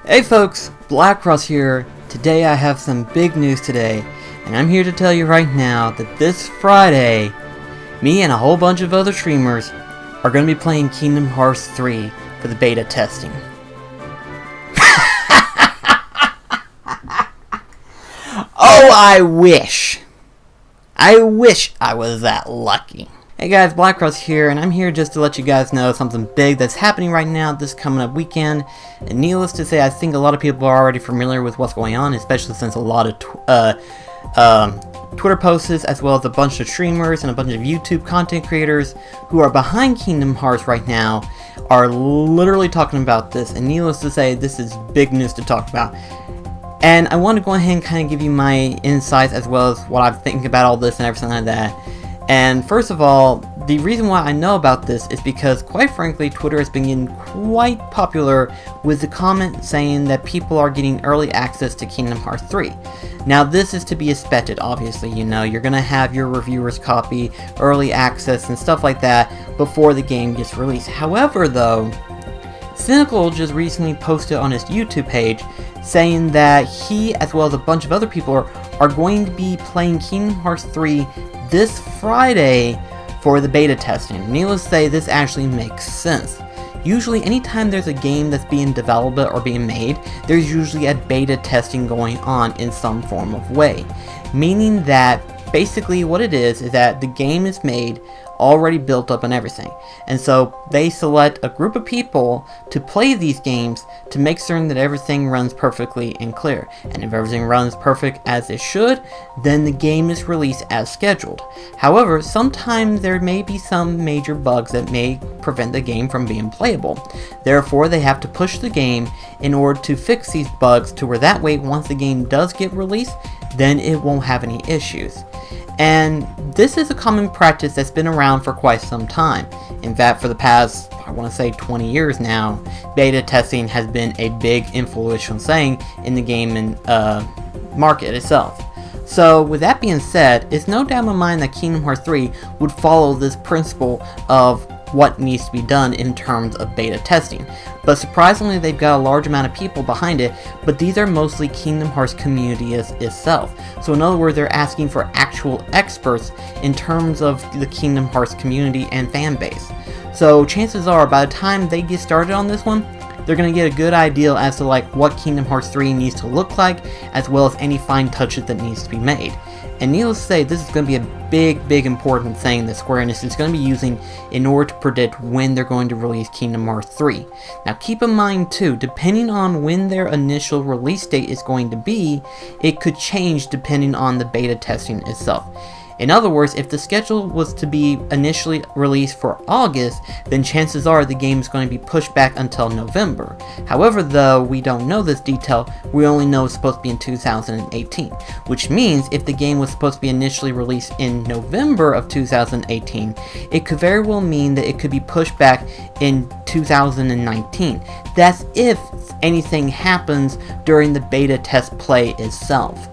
Hey folks, BlackCross here. Today I have some big news today, and I'm here to tell you right now that this Friday, me and a whole bunch of other streamers are going to be playing Kingdom Hearts 3 for the beta testing. Oh, I wish I was that lucky. Hey guys, BlackCross here, and I'm here just to let you guys know something big that's happening right now this coming up weekend. And needless to say, I think a lot of people are already familiar with what's going on, especially since a lot of Twitter posts, as well as a bunch of streamers and a bunch of YouTube content creators who are behind Kingdom Hearts right now are literally talking about this. And needless to say, this is big news to talk about. And I want to go ahead and kind of give you my insights as well as what I'm thinking about all this and everything like that. And first of all, the reason why I know about this is because, quite frankly, Twitter has been getting quite popular with the comment saying that people are getting early access to Kingdom Hearts 3. Now, this is to be expected, obviously. You know, you're going to have your reviewers copy early access and stuff like that before the game gets released. However, though, Cynical just recently posted on his YouTube page saying that he, as well as a bunch of other people, are going to be playing Kingdom Hearts 3 this Friday for the beta testing. Needless to say, this actually makes sense. Usually, anytime there's a game that's being developed or being made, there's usually a beta testing going on in some form of way. Meaning that, basically what it is that the game is made, already built up and everything. And so they select a group of people to play these games to make certain that everything runs perfectly and clear. And if everything runs perfect as it should, then the game is released as scheduled. However, sometimes there may be some major bugs that may prevent the game from being playable. Therefore, they have to push the game in order to fix these bugs to where that way, once the game does get released, then it won't have any issues. And this is a common practice that's been around for quite some time. In fact, for the past, I want to say 20 years now, beta testing has been a big influential thing in the gaming market itself. So with that being said, it's no doubt in my mind that Kingdom Hearts 3 would follow this principle of what needs to be done in terms of beta testing. But surprisingly, they've got a large amount of people behind it, but these are mostly Kingdom Hearts community itself. So in other words, they're asking for actual experts in terms of the Kingdom Hearts community and fan base. So chances are, by the time they get started on this one, they're going to get a good idea as to like what Kingdom Hearts 3 needs to look like, as well as any fine touches that needs to be made. And needless to say, this is going to be a big important thing that Square Enix is going to be using in order to predict when they're going to release Kingdom Hearts 3. Now keep in mind too, depending on when their initial release date is going to be, it could change depending on the beta testing itself. In other words, if the schedule was to be initially released for August, then chances are the game is going to be pushed back until November. However, though we don't know this detail, we only know it's supposed to be in 2018. Which means if the game was supposed to be initially released in November of 2018, it could very well mean that it could be pushed back in 2019. That's if anything happens during the beta test play itself.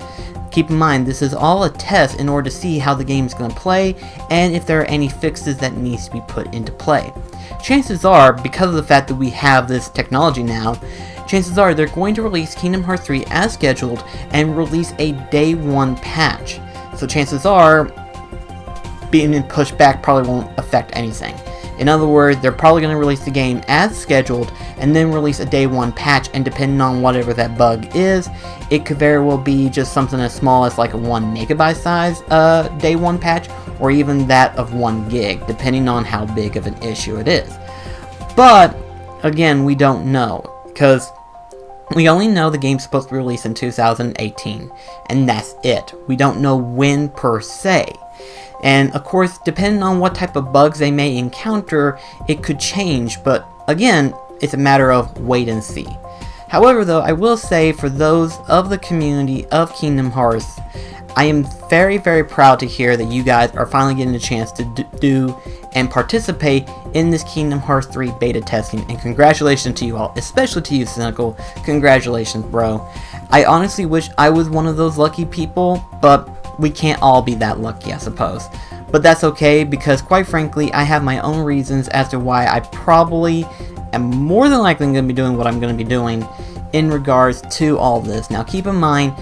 Keep in mind, this is all a test in order to see how the game is going to play and if there are any fixes that needs to be put into play. Chances are, because of the fact that we have this technology now, chances are they're going to release Kingdom Hearts 3 as scheduled and release a day one patch. So chances are, being pushed back probably won't affect anything. In other words, they're probably going to release the game as scheduled and then release a day one patch, and depending on whatever that bug is, it could very well be just something as small as like a 1 megabyte size day one patch, or even that of 1 gig, depending on how big of an issue it is. But again, we don't know, because we only know the game's supposed to be released in 2018, and that's it. We don't know when per se. And of course, depending on what type of bugs they may encounter, it could change, but again, it's a matter of wait and see. However, though, I will say for those of the community of Kingdom Hearts, I am very proud to hear that you guys are finally getting a chance to do and participate in this Kingdom Hearts 3 beta testing, and congratulations to you all, especially to you, Cynical. Congratulations, bro. I honestly wish I was one of those lucky people, but we can't all be that lucky, I suppose. But that's okay, because quite frankly, I have my own reasons as to why I probably am more than likely going to be doing what I'm going to be doing in regards to all this. Now keep in mind,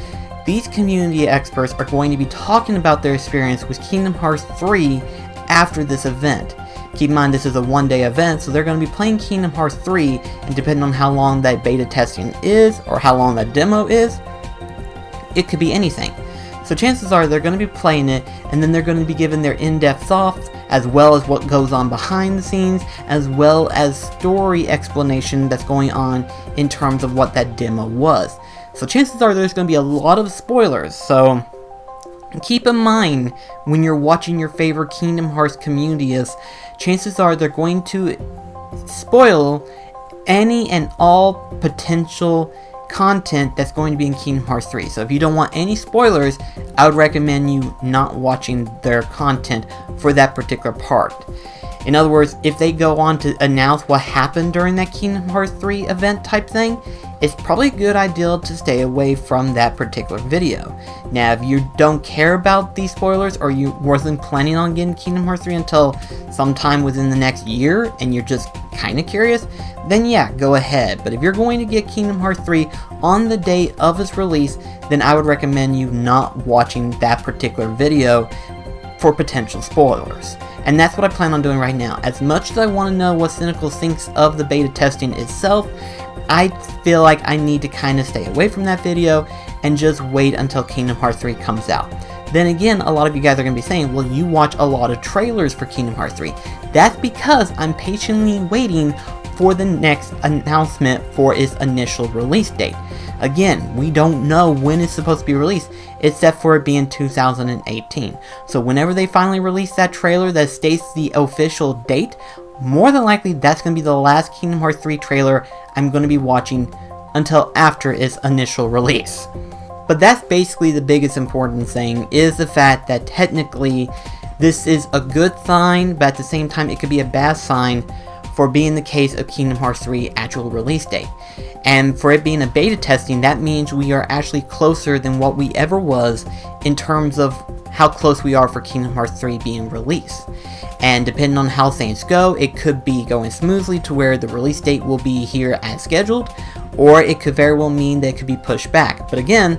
these community experts are going to be talking about their experience with Kingdom Hearts 3 after this event. Keep in mind, this is a one-day event, so they're going to be playing Kingdom Hearts 3, and depending on how long that beta testing is, or how long that demo is, it could be anything. So chances are they're going to be playing it, and then they're going to be given their in-depth thoughts, as well as what goes on behind the scenes, as well as story explanation that's going on in terms of what that demo was. So chances are there's going to be a lot of spoilers, so keep in mind when you're watching your favorite Kingdom Hearts communities, chances are they're going to spoil any and all potential content that's going to be in Kingdom Hearts 3. So if you don't want any spoilers, I would recommend you not watching their content for that particular part. In other words, if they go on to announce what happened during that Kingdom Hearts 3 event type thing, it's probably a good idea to stay away from that particular video. Now, if you don't care about these spoilers, or you wasn't planning on getting Kingdom Hearts 3 until sometime within the next year, and you're just kind of curious, then yeah, go ahead. But if you're going to get Kingdom Hearts 3 on the day of its release, then I would recommend you not watching that particular video for potential spoilers. And that's what I plan on doing right now. As much as I want to know what Cynical thinks of the beta testing itself, I feel like I need to kind of stay away from that video and just wait until Kingdom Hearts 3 comes out. Then again, a lot of you guys are going to be saying, well, you watch a lot of trailers for Kingdom Hearts 3. That's because I'm patiently waiting for the next announcement for its initial release date. Again, we don't know when it's supposed to be released, except for it being 2018. So whenever they finally release that trailer that states the official date, more than likely that's going to be the last Kingdom Hearts 3 trailer I'm going to be watching until after its initial release. But that's basically the biggest important thing, is the fact that technically this is a good sign, but at the same time it could be a bad sign for being the case of Kingdom Hearts 3 actual release date. And for it being a beta testing, that means we are actually closer than what we ever was in terms of how close we are for Kingdom Hearts 3 being released. And depending on how things go, it could be going smoothly to where the release date will be here as scheduled, or it could very well mean that it could be pushed back. But again,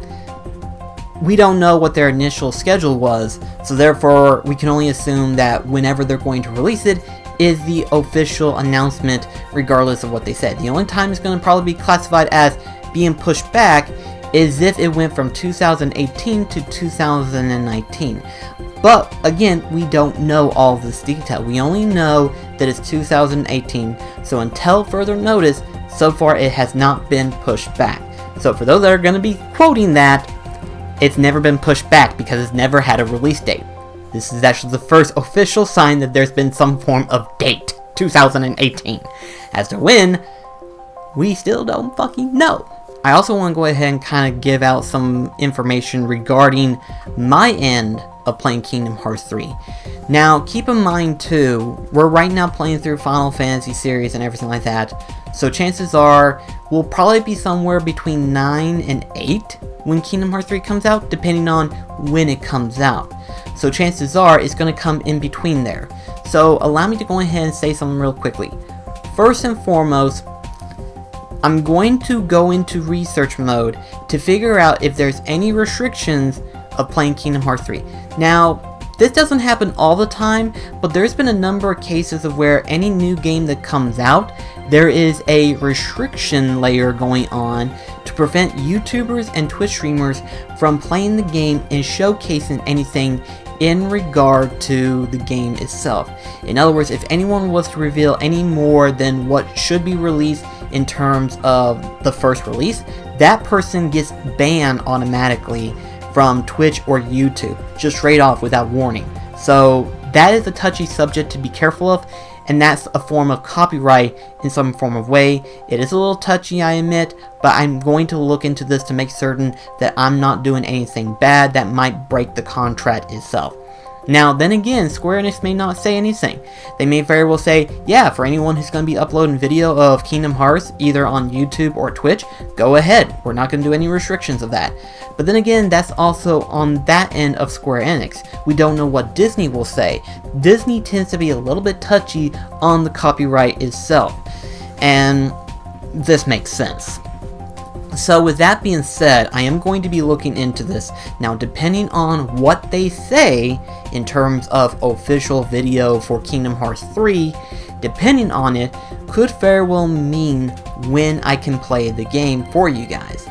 we don't know what their initial schedule was, so therefore we can only assume that whenever they're going to release it is the official announcement, regardless of what they said. The only time it's going to probably be classified as being pushed back is if it went from 2018 to 2019. But again, we don't know all this detail. We only know that it's 2018, so until further notice, so far it has not been pushed back. So for those that are going to be quoting that, it's never been pushed back because it's never had a release date. This is actually the first official sign that there's been some form of date, 2018. As to when, we still don't fucking know. I also want to go ahead and kind of give out some information regarding my end of playing Kingdom Hearts 3. Now, keep in mind too, we're right now playing through Final Fantasy series and everything like that, so chances are we'll probably be somewhere between 9 and 8 when Kingdom Hearts 3 comes out, depending on when it comes out. So chances are it's going to come in between there. So allow me to go ahead and say something real quickly. First and foremost, I'm going to go into research mode to figure out if there's any restrictions of playing Kingdom Hearts 3. Now, this doesn't happen all the time, but there's been a number of cases of where any new game that comes out, there is a restriction layer going on to prevent YouTubers and Twitch streamers from playing the game and showcasing anything in regard to the game itself. In other words, if anyone was to reveal any more than what should be released in terms of the first release, that person gets banned automatically from Twitch or YouTube, just straight off without warning. So that is a touchy subject to be careful of, and that's a form of copyright in some form of way. It is a little touchy, I admit, but I'm going to look into this to make certain that I'm not doing anything bad that might break the contract itself. Now, then again, Square Enix may not say anything. They may very well say, yeah, for anyone who's going to be uploading video of Kingdom Hearts, either on YouTube or Twitch, go ahead. We're not going to do any restrictions of that. But then again, that's also on that end of Square Enix. We don't know what Disney will say. Disney tends to be a little bit touchy on the copyright itself. And this makes sense. So with that being said, I am going to be looking into this. Now, depending on what they say in terms of official video for Kingdom Hearts 3, depending on it, could very well mean when I can play the game for you guys.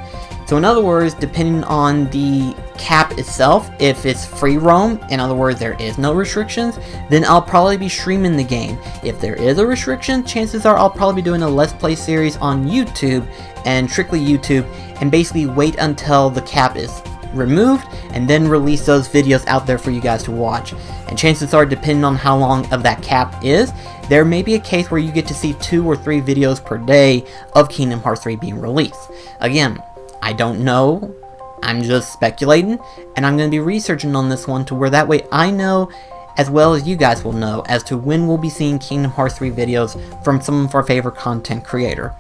So in other words, depending on the cap itself, if it's free roam, in other words there is no restrictions, then I'll probably be streaming the game. If there is a restriction, chances are I'll probably be doing a Let's Play series on YouTube, and strictly YouTube, and basically wait until the cap is removed and then release those videos out there for you guys to watch. And chances are, depending on how long of that cap is, there may be a case where you get to see 2 or 3 videos per day of Kingdom Hearts 3 being released. Again, I don't know, I'm just speculating, and I'm going to be researching on this one to where that way I know, as well as you guys will know, as to when we'll be seeing Kingdom Hearts 3 videos from some of our favorite content creator.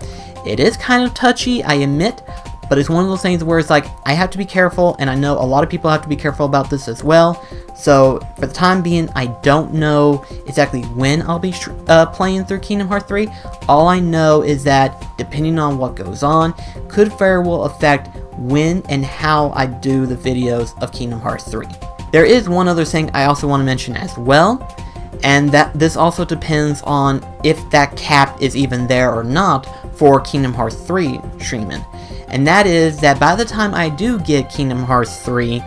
It is kind of touchy, I admit, but it's one of those things where it's like, I have to be careful, and I know a lot of people have to be careful about this as well. So, for the time being, I don't know exactly when I'll be playing through Kingdom Hearts 3. All I know is that, depending on what goes on, could very well affect when and how I do the videos of Kingdom Hearts 3. There is one other thing I also want to mention as well, and that this also depends on if that cap is even there or not for Kingdom Hearts 3 streaming. And that is that by the time I do get Kingdom Hearts 3,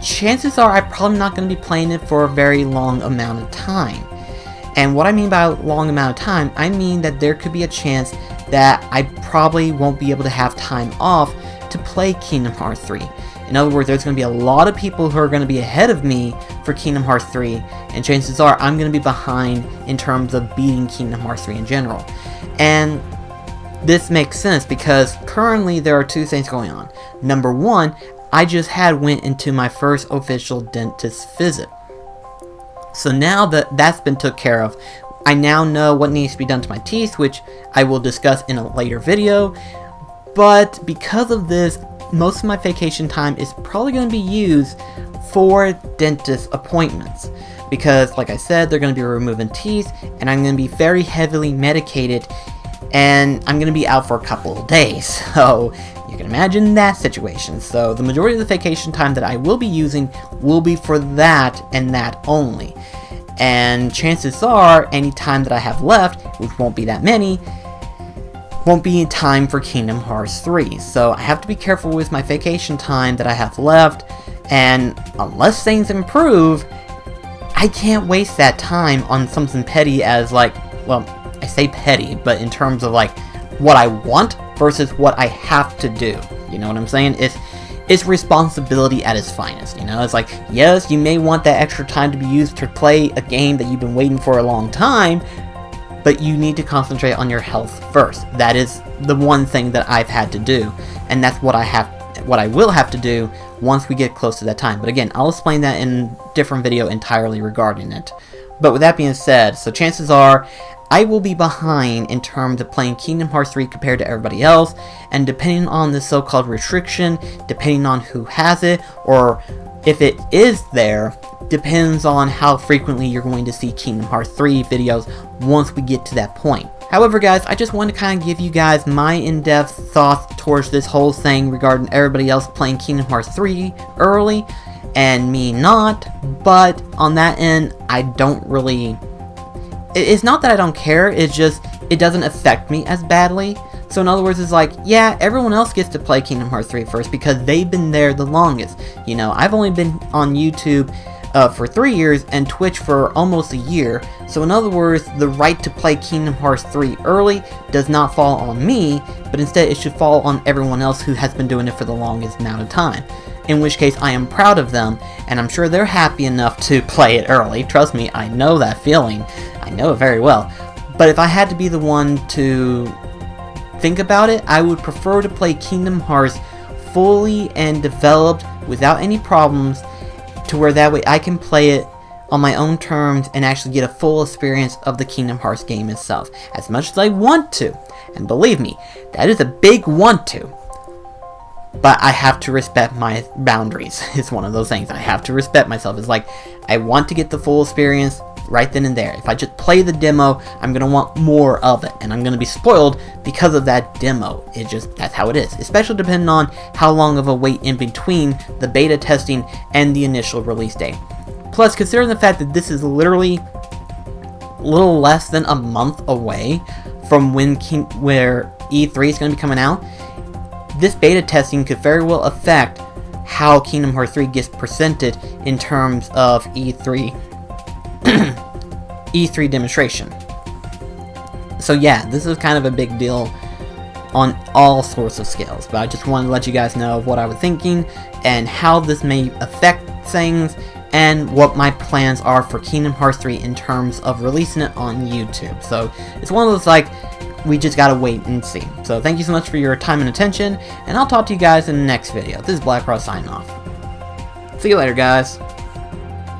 chances are I'm probably not going to be playing it for a very long amount of time. And what I mean by long amount of time, I mean that there could be a chance that I probably won't be able to have time off to play Kingdom Hearts 3. In other words, there's going to be a lot of people who are going to be ahead of me for Kingdom Hearts 3, and chances are I'm going to be behind in terms of beating Kingdom Hearts 3 in general. And this makes sense because currently there are 2 things going on. Number 1, I just went into my first official dentist visit. So now that that's been took care of, I now know what needs to be done to my teeth, which I will discuss in a later video. But because of this, most of my vacation time is probably going to be used for dentist appointments. Because, like I said, they're going to be removing teeth, and I'm going to be very heavily medicated, and I'm going to be out for a couple of days. So, you can imagine that situation. So, the majority of the vacation time that I will be using will be for that and that only. And chances are, any time that I have left, which won't be that many, won't be in time for Kingdom Hearts 3. So I have to be careful with my vacation time that I have left, and unless things improve, I can't waste that time on something petty as like, well, I say petty, but in terms of like what I want versus what I have to do. You know what I'm saying? It's responsibility at its finest, you know? It's like, yes, you may want that extra time to be used to play a game that you've been waiting for a long time, but you need to concentrate on your health first. That is the one thing that I've had to do, and that's what I will have to do once we get close to that time. But again, I'll explain that in a different video entirely regarding it. But with that being said, so chances are I will be behind in terms of playing Kingdom Hearts 3 compared to everybody else, and depending on the so-called restriction, depending on who has it, or if it is there, depends on how frequently you're going to see Kingdom Hearts 3 videos once we get to that point. However, guys, I just want to kind of give you guys my in-depth thoughts towards this whole thing regarding everybody else playing Kingdom Hearts 3 early, and me not, but on that end, I don't really... It's not that I don't care, it's just, it doesn't affect me as badly. So in other words, it's like, yeah, everyone else gets to play Kingdom Hearts 3 first because they've been there the longest. You know, I've only been on YouTube for 3 years and Twitch for almost a year. So in other words, the right to play Kingdom Hearts 3 early does not fall on me, but instead it should fall on everyone else who has been doing it for the longest amount of time. In which case, I am proud of them, and I'm sure they're happy enough to play it early. Trust me, I know that feeling. I know it very well. But if I had to be the one to think about it, I would prefer to play Kingdom Hearts fully and developed without any problems, to where that way I can play it on my own terms and actually get a full experience of the Kingdom Hearts game itself, as much as I want to. And believe me, that is a big want to. But I have to respect my boundaries. It's one of those things. I have to respect myself. It's like, I want to get the full experience right then and there. If I just play the demo, I'm going to want more of it, and I'm going to be spoiled because of that demo. That's how it is, especially depending on how long of a wait in between the beta testing and the initial release date. Plus, considering the fact that this is literally a little less than a month away from where E3 is going to be coming out, this beta testing could very well affect how Kingdom Hearts 3 gets presented in terms of E3 E3 demonstration. So yeah, this is kind of a big deal on all sorts of scales, but I just wanted to let you guys know what I was thinking and how this may affect things and what my plans are for Kingdom Hearts 3 in terms of releasing it on YouTube. So it's one of those, like, we just gotta wait and see. So thank you so much for your time and attention, and I'll talk to you guys in the next video. This is BlackCross signing off. See you later, guys.